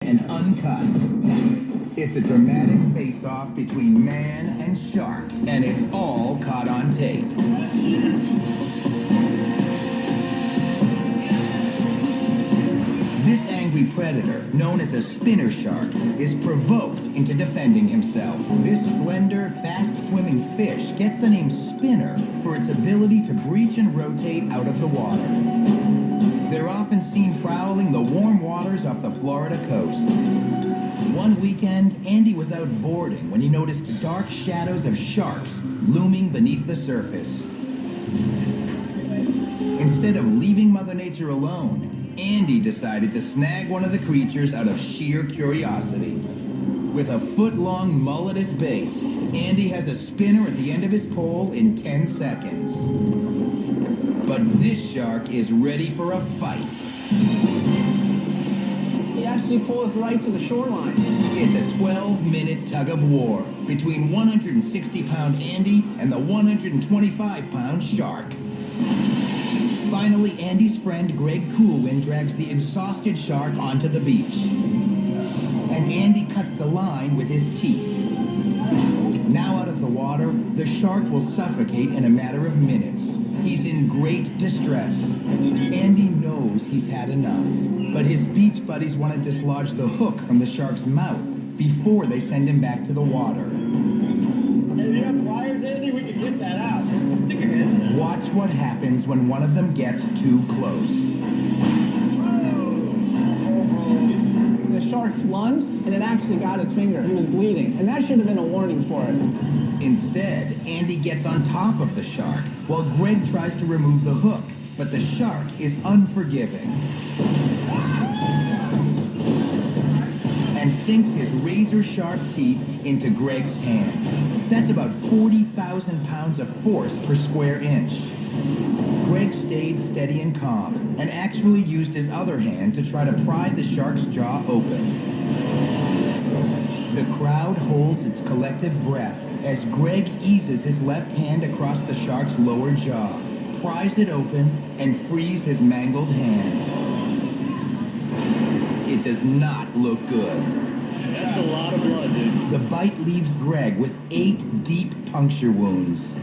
and Uncut. It's a dramatic face-off between man and shark, and it's all caught on tape. This angry predator, known as a spinner shark, is provoked into defending himself. This slender, fast-swimming fish gets the name spinner for its ability to breach and rotate out of the water. They're often seen prowling the warm waters off the Florida coast. One weekend, Andy was out boarding when he noticed dark shadows of sharks looming beneath the surface. Instead of leaving Mother Nature alone, Andy decided to snag one of the creatures out of sheer curiosity. With a foot-long mullet as bait, Andy has a spinner at the end of his pole in 10 seconds. But this shark is ready for a fight. He actually pulls right to the shoreline. It's a 12-minute tug-of-war between 160-pound Andy and the 125-pound shark. Finally, Andy's friend Greg Coolwind drags the exhausted shark onto the beach. And Andy cuts the line with his teeth. Now out of the water, the shark will suffocate in a matter of minutes. He's in great distress. Andy knows he's had enough, but his beach buddies want to dislodge the hook from the shark's mouth before they send him back to the water. Hey, do you have pliers, Andy? We can get that out. Stick your head in. Watch what happens when one of them gets too close. The shark lunged, and it actually got his finger. He was bleeding, and that should have been a warning for us. Instead, Andy gets on top of the shark, while Greg tries to remove the hook, but the shark is unforgiving and sinks his razor-sharp teeth into Greg's hand. That's about 40,000 pounds of force per square inch. Greg stayed steady and calm, and actually used his other hand to try to pry the shark's jaw open. The crowd holds its collective breath as Greg eases his left hand across the shark's lower jaw, pries it open, and frees his mangled hand. It does not look good. That's a lot of blood, dude. The bite leaves Greg with 8 deep puncture wounds.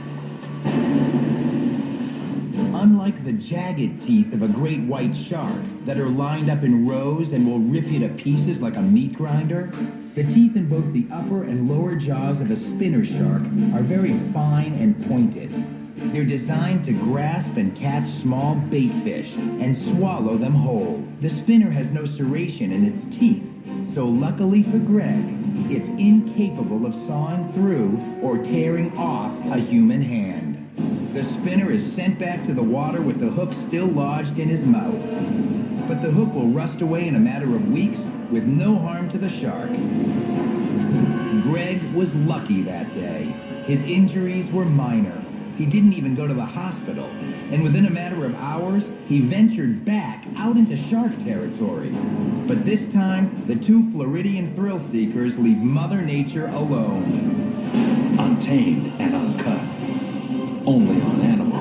Unlike the jagged teeth of a great white shark that are lined up in rows and will rip you to pieces like a meat grinder, the teeth in both the upper and lower jaws of a spinner shark are very fine and pointed. They're designed to grasp and catch small bait fish and swallow them whole. The spinner has no serration in its teeth, so luckily for Greg, it's incapable of sawing through or tearing off a human hand. The spinner is sent back to the water with the hook still lodged in his mouth. But the hook will rust away in a matter of weeks with no harm to the shark. Greg was lucky that day. His injuries were minor. He didn't even go to the hospital. And within a matter of hours, he ventured back out into shark territory. But this time, the two Floridian thrill seekers leave Mother Nature alone. Untamed and Uncut. Only on Animal.